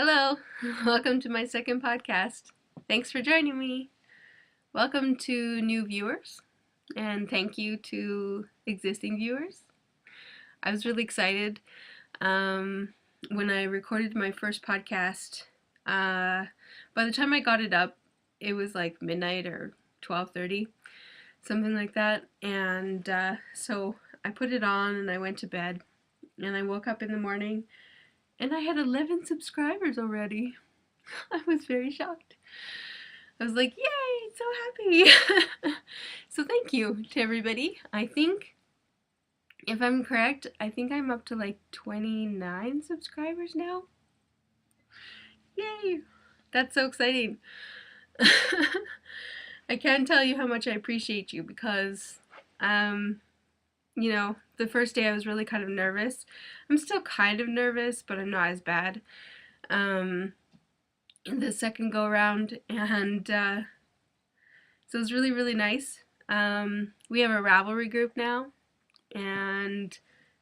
Hello, welcome to my second podcast. Thanks for joining me. Welcome to new viewers, and thank you to existing viewers. I was really excited when I recorded my first podcast. By the time I got it up, it was like midnight or 12:30, something like that, and so I put it on and I went to bed, and I woke up in the morning and I had 11 subscribers already. I was very shocked. I was like, yay, so happy. So thank you to everybody. I think, if I'm correct, I think I'm up to like 29 subscribers now. Yay, that's so exciting. I can't tell you how much I appreciate you because, you know, the first day I was really kind of nervous. I'm still kind of nervous, but I'm not as bad. The second go around, and so it was really, really nice. We have a Ravelry group now, and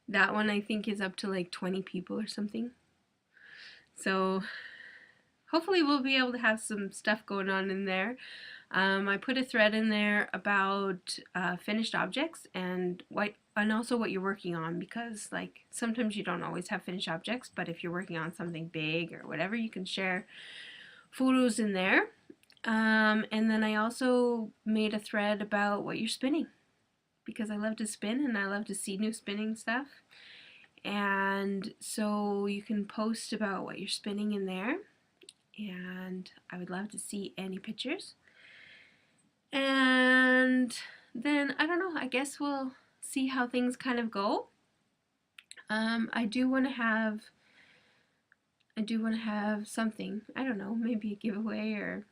that one I think is up to like 20 people or something. So hopefully we'll be able to have some stuff going on in there. I put a thread in there about finished objects and also what you're working on, because like sometimes you don't always have finished objects, but if you're working on something big or whatever, you can share photos in there. And then I also made a thread about what you're spinning, because I love to spin and I love to see new spinning stuff. And so you can post about what you're spinning in there, and I would love to see any pictures. And then I don't know, I guess we'll see how things kind of go. I do want to have something, I don't know, maybe a giveaway or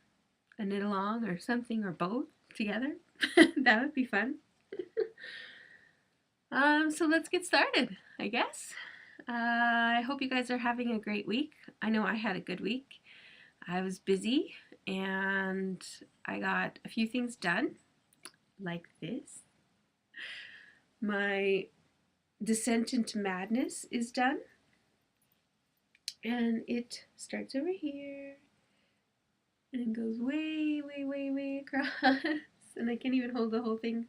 a knit along or something, or both together. That would be fun. So let's get started, I guess. I hope you guys are having a great week. I know I had a good week. I was busy and I got a few things done, like this. My Descent into Madness is done, and it starts over here and goes way, way, way, way across, and I can't even hold the whole thing,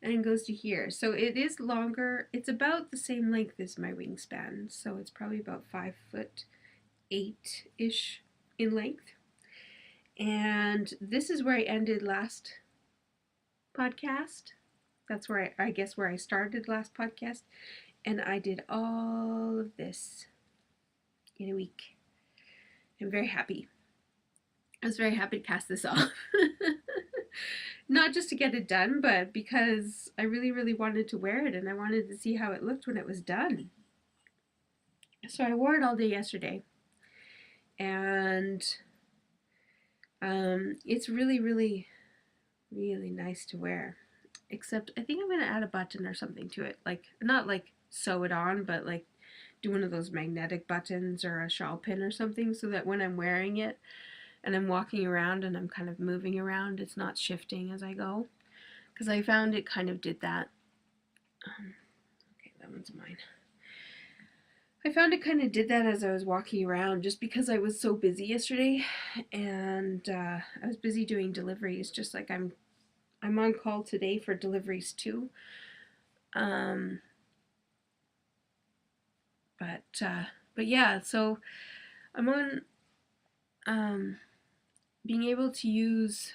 and it goes to here. So it is longer. It's about the same length as my wingspan, so it's probably about 5'8"-ish in length. And this is where I ended last podcast. That's where I guess where I started last podcast, and I did all of this in a week. I'm very happy. I was very happy to cast this off. Not just to get it done, but because I really, really wanted to wear it, and I wanted to see how it looked when it was done. So I wore it all day yesterday, and it's really, really, really nice to wear. Except I think I'm going to add a button or something to it. Like, not like sew it on, but like do one of those magnetic buttons or a shawl pin or something, so that when I'm wearing it and I'm walking around and I'm kind of moving around, it's not shifting as I go. Because I found it kind of did that. Okay, that one's mine. I found it kind of did that as I was walking around, just because I was so busy yesterday, and I was busy doing deliveries, just like I'm on call today for deliveries too. But yeah, so I'm on being able to use,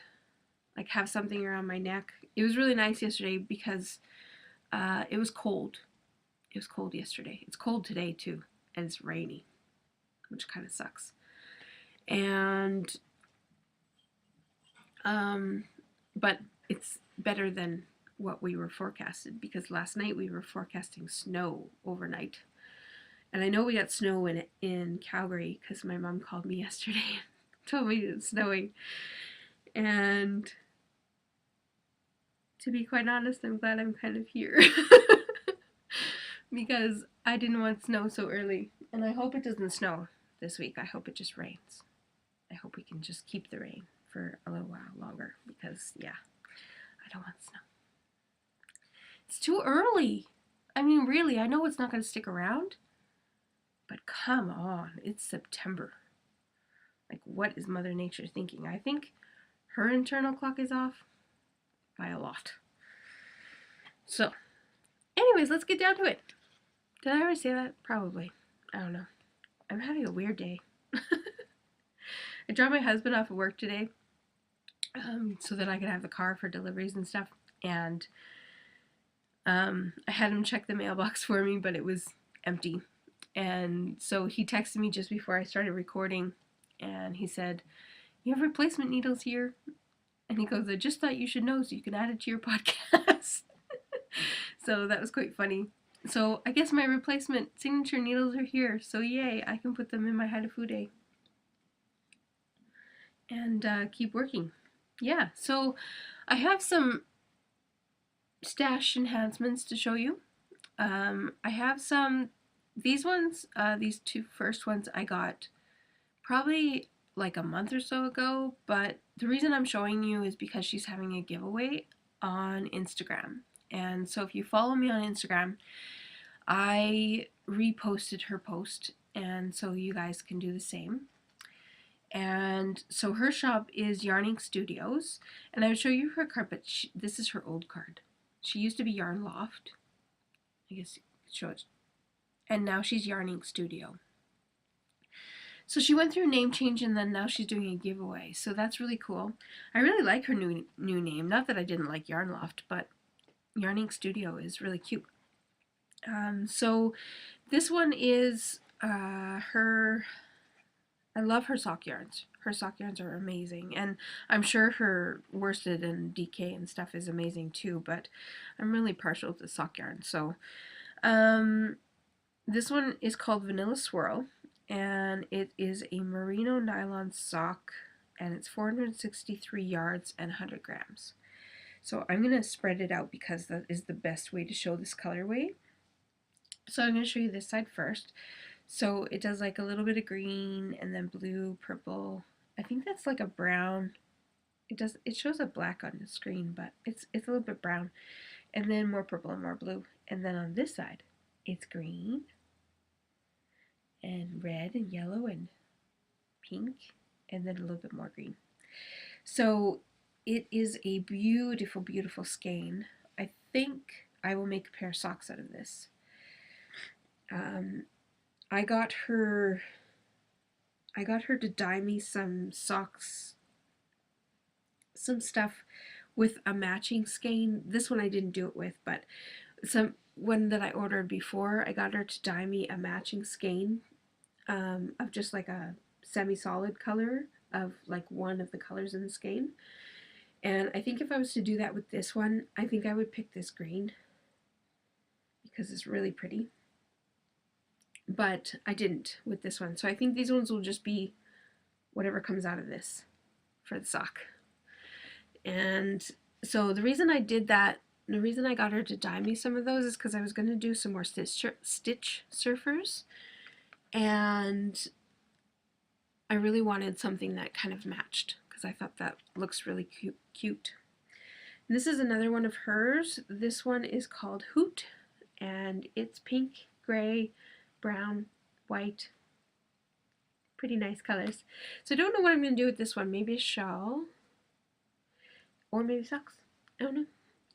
like, have something around my neck. It was really nice yesterday because it was cold. It was cold yesterday. It's cold today too, and it's rainy, which kind of sucks. And but it's better than what we were forecasted, because last night we were forecasting snow overnight. And I know we got snow in Calgary because my mom called me yesterday and told me it's snowing. And to be quite honest, I'm glad I'm kind of here. Because I didn't want snow so early. And I hope it doesn't snow this week. I hope it just rains. I hope we can just keep the rain for a little while longer, because, yeah, I don't want snow. It's too early. I mean, really, I know it's not going to stick around, but come on, it's September. Like, what is Mother Nature thinking? I think her internal clock is off by a lot. So, anyways, let's get down to it. Did I already say that? Probably. I don't know. I'm having a weird day. I dropped my husband off at work today so that I could have the car for deliveries and stuff. And I had him check the mailbox for me, but it was empty. And so he texted me just before I started recording, and he said, "You have replacement needles here?" And he goes, "I just thought you should know so you can add it to your podcast." So that was quite funny. So I guess my replacement signature needles are here. So yay, I can put them in my Haidafude and keep working. Yeah, so I have some stash enhancements to show you. I have some, these ones, these two first ones I got probably like a month or so ago, but the reason I'm showing you is because she's having a giveaway on Instagram. And so if you follow me on Instagram, I reposted her post, and so you guys can do the same. And so her shop is Yarning Studios, and I would show you her card, but this is her old card. She used to be Yarn Loft, I guess you could show it, and now she's Yarning Studio. So she went through a name change, and then now she's doing a giveaway, so that's really cool. I really like her new name. Not that I didn't like Yarn Loft, but Yarning Studio is really cute. So this one is her. I love her sock yarns. Her sock yarns are amazing, and I'm sure her worsted and DK and stuff is amazing too, but I'm really partial to sock yarn. So this one is called Vanilla Swirl, and it is a merino nylon sock, and it's 463 yards and 100 grams. So I'm going to spread it out because that is the best way to show this colorway. So I'm going to show you this side first. So it does like a little bit of green and then blue, purple. I think that's like a brown. It shows a black on the screen, but it's a little bit brown. And then more purple and more blue. And then on this side, it's green and red and yellow and pink and then a little bit more green. So it is a beautiful, beautiful skein. I think I will make a pair of socks out of this. I got her to dye me some socks, some stuff with a matching skein. This one I didn't do it with, but some one that I ordered before, I got her to dye me a matching skein of just like a semi-solid color of like one of the colors in the skein. And I think if I was to do that with this one, I think I would pick this green because it's really pretty. But I didn't with this one. So I think these ones will just be whatever comes out of this for the sock. And so the reason I did that, the reason I got her to dye me some of those is because I was going to do some more stitch surfers. And I really wanted something that kind of matched because I thought that looks really cute. And this is another one of hers. This one is called Hoot, and it's pink, gray, brown, white. Pretty nice colors. So I don't know what I'm going to do with this one. Maybe a shawl or maybe socks. I don't know.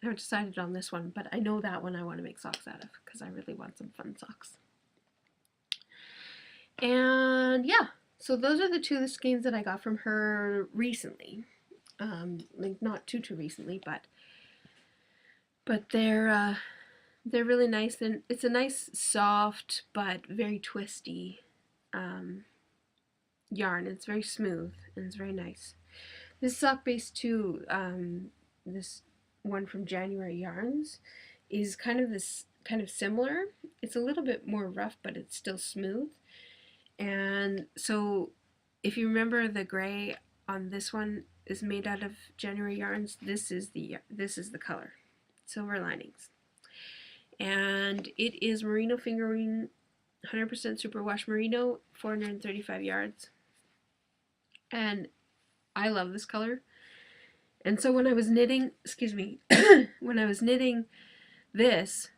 I haven't decided on this one, but I know that one I want to make socks out of because I really want some fun socks. And yeah, so those are the two skeins that I got from her recently. Like not too recently, but they're really nice, and it's a nice soft but very twisty yarn. It's very smooth and it's very nice. This sock base too, this one from January Yarns, is kind of similar. It's a little bit more rough, but it's still smooth. And so if you remember, the gray on this one is made out of January Yarns. This is the color, silver linings. And it is merino fingering, 100% superwash merino, 435 yards. And I love this color. And so when I was knitting, when I was knitting this,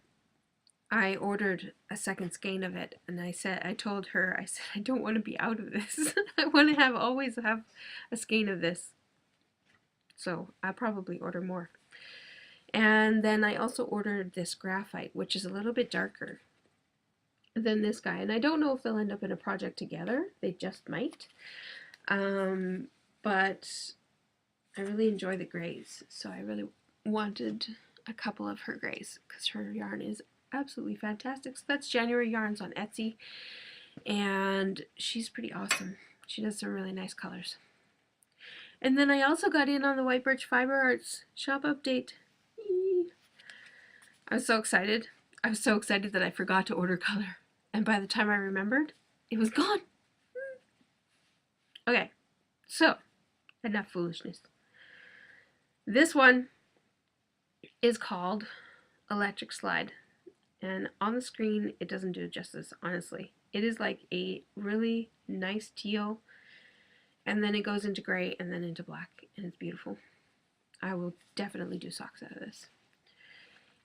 I ordered a second skein of it, and I told her, I said, I don't want to be out of this. I want to always have a skein of this. So I'll probably order more. And then I also ordered this graphite, which is a little bit darker than this guy. And I don't know if they'll end up in a project together. They just might. But I really enjoy the grays, so I really wanted a couple of her grays because her yarn is absolutely fantastic. So that's January Yarns on Etsy, and she's pretty awesome. She does some really nice colors. And then I also got in on the White Birch Fiber Arts shop update. I was so excited. I was so excited that I forgot to order color, and by the time I remembered, it was gone. Okay, so enough foolishness. This one is called Electric Slide, and on the screen it doesn't do justice, honestly. It is like a really nice teal, and then it goes into gray and then into black, and it's beautiful. I will definitely do socks out of this.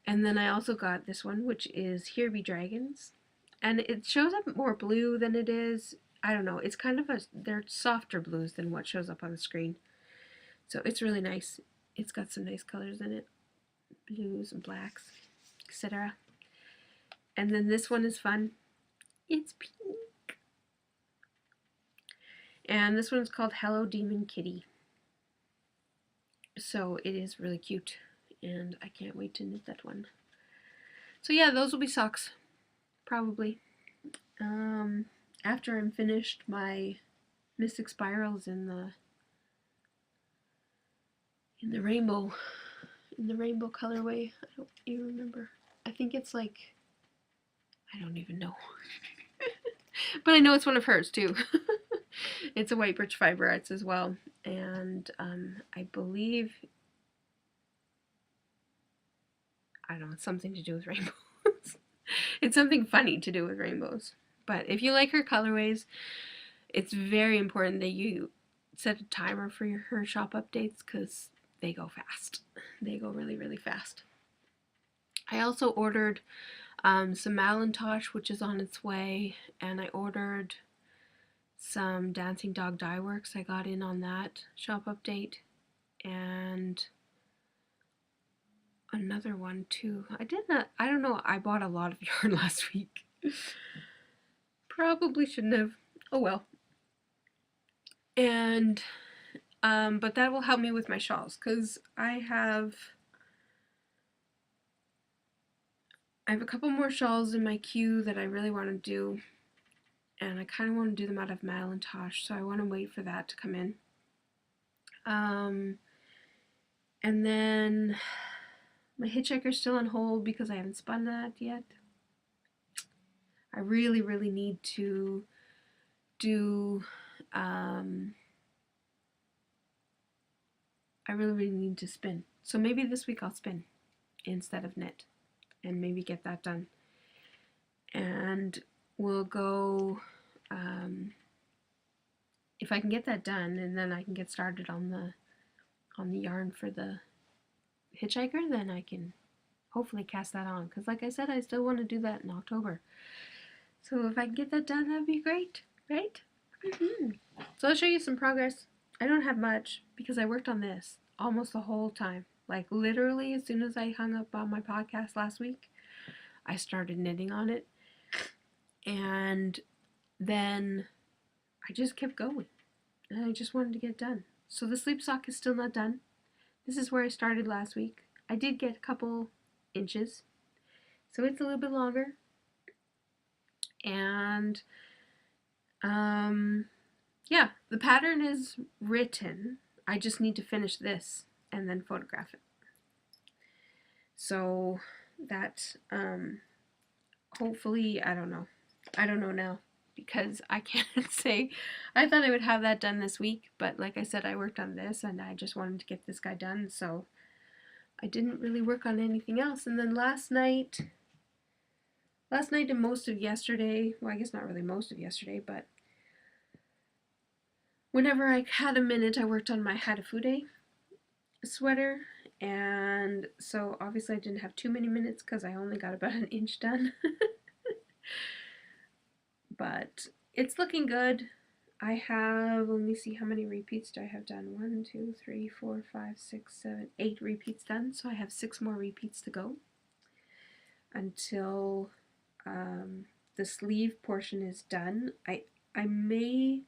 And then I also got this one, which is Here Be Dragons, and it shows up more blue than it is. I don't know, it's kind of they're softer blues than what shows up on the screen. So it's really nice. It's got some nice colors in it, blues and blacks, etc. And then this one is fun. It's pink. And this one's called Hello Demon Kitty. So it is really cute, and I can't wait to knit that one. So yeah, those will be socks, probably. After I'm finished my Mystic Spirals in the rainbow colorway. I don't even remember. I think it's like, I don't even know. But I know it's one of hers too. It's a White Birch Fiber Arts as well, and I believe, I don't know, it's something to do with rainbows. It's something funny to do with rainbows. But if you like her colorways, it's very important that you set a timer for her shop updates, because they go fast. They go really, really fast. I also ordered some Malintosh, which is on its way, and I ordered some Dancing Dog Dye Works. I got in on that shop update, and another one too. I don't know, I bought a lot of yarn last week. Probably shouldn't have. Oh well. And but that will help me with my shawls, because I have a couple more shawls in my queue that I really want to do, and I kind of want to do them out of Malintosh, so I want to wait for that to come in. And then my hitchhiker's still on hold because I haven't spun that yet. I really, really need to do, I really, really need to spin. So maybe this week I'll spin instead of knit, and maybe get that done. And we'll go, if I can get that done, and then I can get started on the yarn for the hitchhiker, then I can hopefully cast that on, because like I said, I still want to do that in October. So if I can get that done, that'd be great, right? So I'll show you some progress. I don't have much because I worked on this almost the whole time. Like literally as soon as I hung up on my podcast last week, I started knitting on it, and then I just kept going, and I just wanted to get it done. So the sleep sock is still not done. This is where I started last week. I did get a couple inches, so it's a little bit longer. And yeah, the pattern is written. I just need to finish this and then photograph it. So that hopefully, I don't know now, because I can't say. I thought I would have that done this week, but like I said, I worked on this and I just wanted to get this guy done, so I didn't really work on anything else. And then last night and most of yesterday, well, I guess not really most of yesterday, but whenever I had a minute, I worked on my Hatafude sweater, And so obviously I didn't have too many minutes because I only got about an inch done. But it's looking good. I have, let me see, how many repeats do I have done? 1, 2, 3, 4, 5, 6, 7, 8 repeats done. So I have 6 more repeats to go until the sleeve portion is done. I may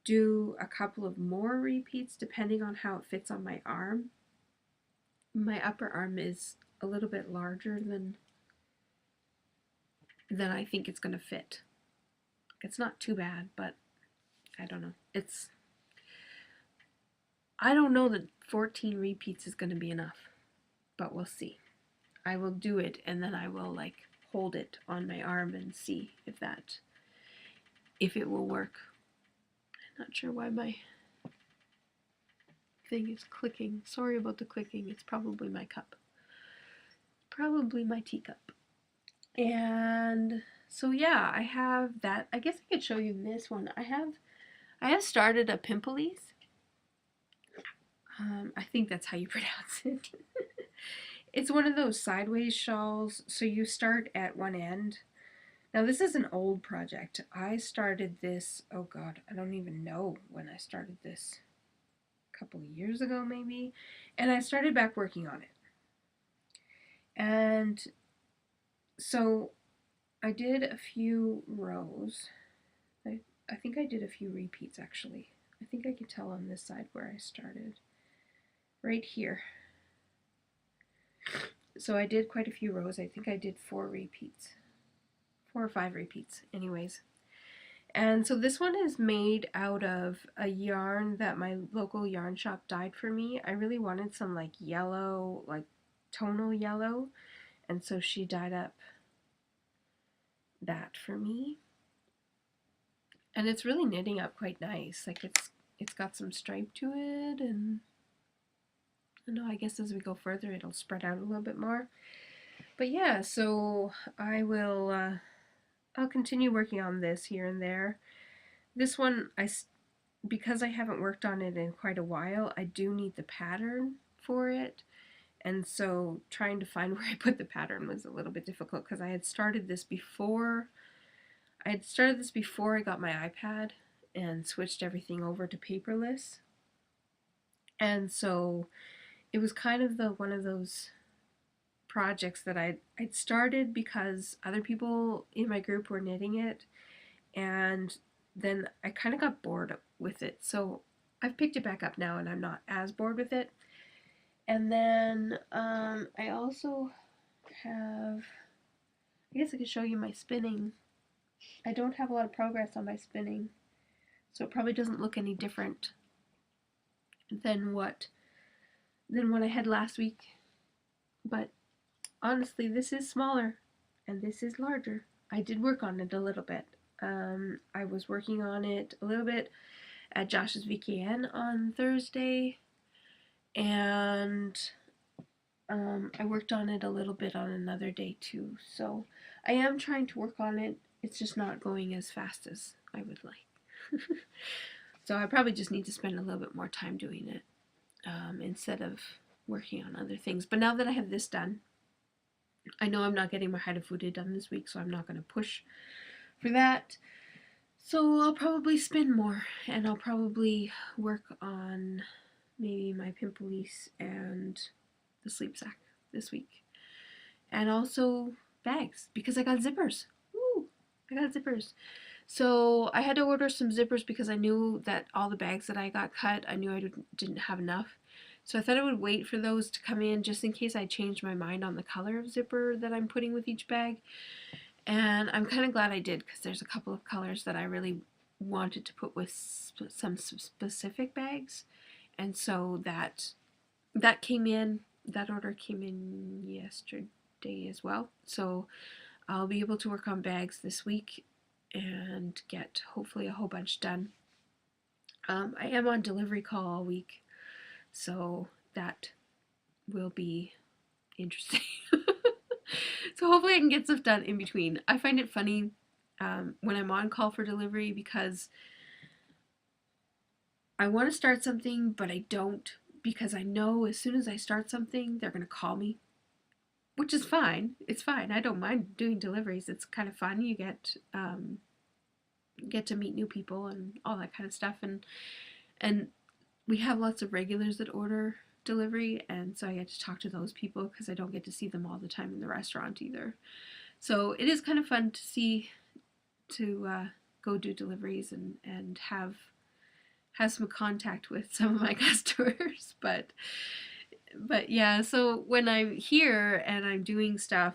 do a couple of more repeats depending on how it fits on my arm. My upper arm is a little bit larger than I think it's going to fit. It's not too bad, but I don't know. I don't know that 14 repeats is going to be enough, but we'll see. I will do it and then I will like hold it on my arm and see if it will work. I'm not sure why my thing is clicking. Sorry about the clicking. It's probably my cup. Probably my teacup. And so yeah, I have that. I guess I could show you this one. I have started a Pimples. I think that's how you pronounce it. It's one of those sideways shawls, so you start at one end. Now this is an old project. I started this, oh god, I don't even know when I started this. A couple of years ago maybe. And I started back working on it. And so I did a few rows. I think I did a few repeats actually. I think I could tell on this side where I started. Right here. So I did quite a few rows. I think I did 4 repeats. 4 or 5 repeats anyways. And so this one is made out of a yarn that my local yarn shop dyed for me. I really wanted some like yellow, like tonal yellow, and so she dyed up that for me. And it's really knitting up quite nice. Like it's got some stripe to it, and I know I guess as we go further it'll spread out a little bit more. But yeah, so I will I'll continue working on this here and there. This one, because I haven't worked on it in quite a while, I do need the pattern for it. And so trying to find where I put the pattern was a little bit difficult because I had started this before. I got my iPad and switched everything over to paperless. And so it was kind of one of those projects that I'd started because other people in my group were knitting it, and then I kind of got bored with it. So I've picked it back up now and I'm not as bored with it. And then I also have, I guess I could show you my spinning. I don't have a lot of progress on my spinning, so it probably doesn't look any different than what I had last week. But honestly, this is smaller and this is larger. I did work on it a little bit. I was working on it a little bit at Josh's VKN on Thursday, and I worked on it a little bit on another day too. So I am trying to work on it. It's just not going as fast as I would like. So I probably just need to spend a little bit more time doing it instead of working on other things. But now that I have this done, I know I'm not getting my Haida done this week, so I'm not going to push for that. So I'll probably spin more, and I'll probably work on maybe my Pimples and the sleep sack this week. And also bags, because I got zippers. Woo! I got zippers. So I had to order some zippers because I knew that all the bags that I got cut, I knew I didn't have enough. So I thought I would wait for those to come in just in case I changed my mind on the color of zipper that I'm putting with each bag. And I'm kind of glad I did because there's a couple of colors that I really wanted to put with some specific bags. And so that came in, that order came in yesterday as well. So I'll be able to work on bags this week and get hopefully a whole bunch done. I am on delivery call all week, so that will be interesting. So hopefully I can get stuff done in between. I find it funny when I'm on call for delivery because I want to start something, but I don't because I know as soon as I start something, they're going to call me, which is fine. It's fine. I don't mind doing deliveries. It's kind of fun. You get to meet new people and all that kind of stuff, and we have lots of regulars that order delivery, and so I get to talk to those people because I don't get to see them all the time in the restaurant either. So it is kind of fun to go do deliveries and have some contact with some of my customers. But yeah, so when I'm here and I'm doing stuff,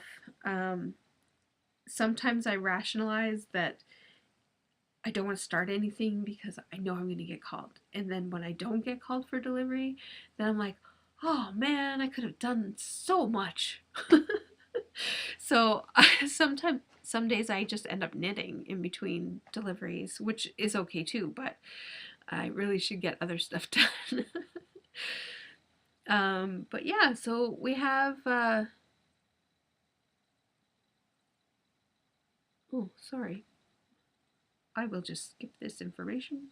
sometimes I rationalize that I don't want to start anything because I know I'm going to get called. And then when I don't get called for delivery, then I'm like, oh man, I could have done so much. So sometimes, some days I just end up knitting in between deliveries, which is okay too, but I really should get other stuff done. But yeah, so we have, oh, sorry. I will just skip this information.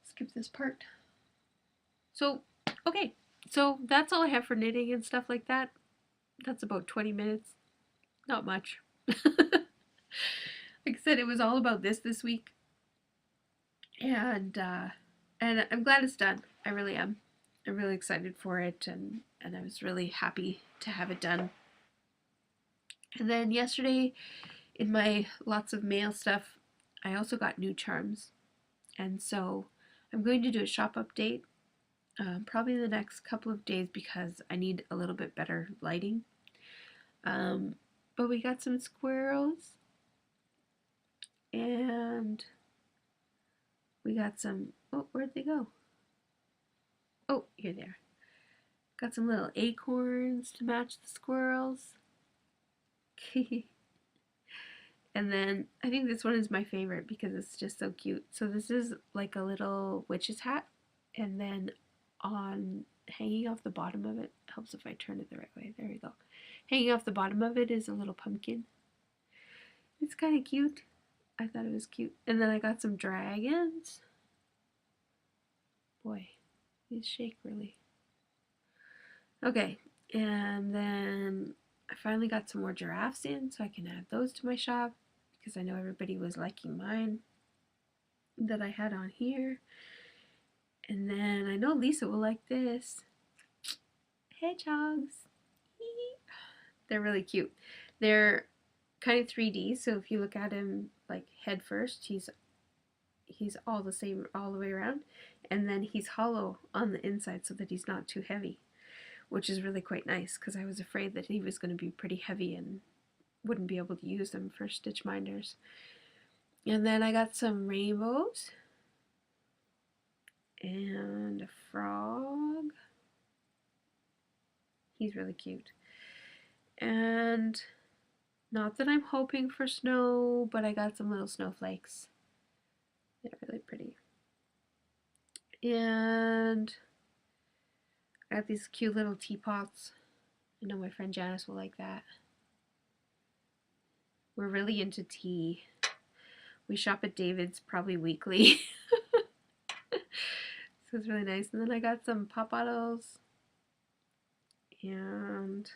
Skip this part. So, okay. So that's all I have for knitting and stuff like that. That's about 20 minutes. Not much. Like I said, it was all about this week. And I'm glad it's done. I really am. I'm really excited for it, and I was really happy to have it done. And then yesterday, in my lots of mail stuff, I also got new charms. And so I'm going to do a shop update probably in the next couple of days because I need a little bit better lighting. But we got some squirrels, and we got some, oh, where'd they go? Oh, here they are. Got some little acorns to match the squirrels. And then I think this one is my favorite because it's just so cute. So this is like a little witch's hat, and then on hanging off the bottom of it, helps if I turn it the right way. There we go. Hanging off the bottom of it is a little pumpkin. It's kind of cute. I thought it was cute. And then I got some dragons. Boy, these shake really. Okay, and then I finally got some more giraffes in so I can add those to my shop because I know everybody was liking mine that I had on here. And then I know Lisa will like this. Hedgehogs. They're really cute. They're kind of 3D, so if you look at him like head first, he's all the same all the way around, and then he's hollow on the inside so that he's not too heavy, which is really quite nice because I was afraid that he was going to be pretty heavy and wouldn't be able to use them for stitch minders. And then I got some rainbows and a frog. He's really cute. And not that I'm hoping for snow, but I got some little snowflakes. They're really pretty. And I got these cute little teapots. I know my friend Janice will like that. We're really into tea. We shop at David's probably weekly. So it's really nice. And then I got some pop bottles. And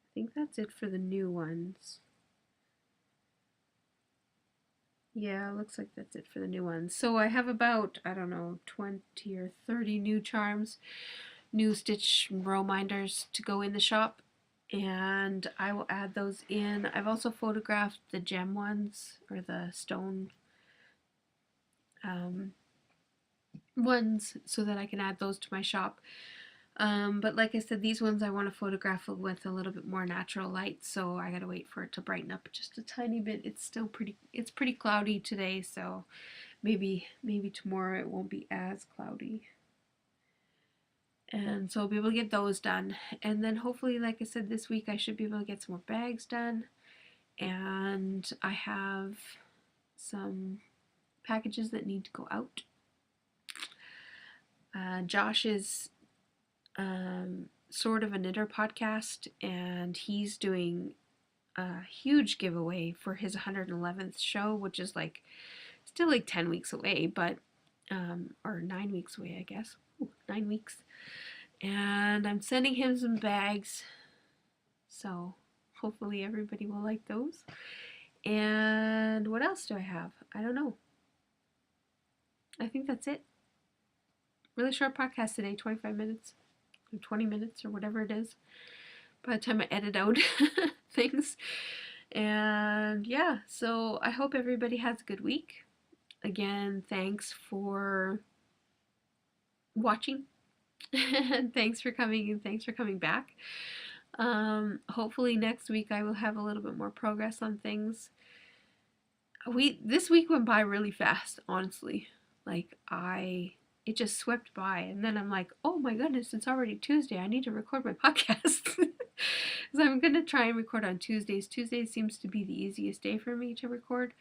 I think that's it for the new ones. Yeah, looks like that's it for the new ones. So I have about, I don't know, 20 or 30 new charms, new stitch row minders to go in the shop, and I will add those in. I've also photographed the gem ones, or the stone ones, so that I can add those to my shop. But like I said, these ones I want to photograph with a little bit more natural light, so I gotta wait for it to brighten up just a tiny bit. It's still pretty cloudy today, so maybe tomorrow it won't be as cloudy. And so I'll be able to get those done. And then hopefully, like I said, this week I should be able to get some more bags done. And I have some packages that need to go out. Josh is sort of a knitter podcast, and he's doing a huge giveaway for his 111th show, which is like still like 10 weeks away, but or 9 weeks away, I guess. Ooh, 9 weeks. And I'm sending him some bags, so hopefully everybody will like those. And what else do I have? I don't know. I think that's it. Really short podcast today, 25 minutes or 20 minutes or whatever it is by the time I edit out things. And yeah, so I hope everybody has a good week. Again, thanks for watching and thanks for coming and thanks for coming back. Hopefully next week I will have a little bit more progress on things. This week went by really fast, honestly. Like it just swept by, and then I'm like, oh my goodness, it's already Tuesday. I need to record my podcast. So I'm gonna try and record on Tuesdays. Tuesday seems to be the easiest day for me to record.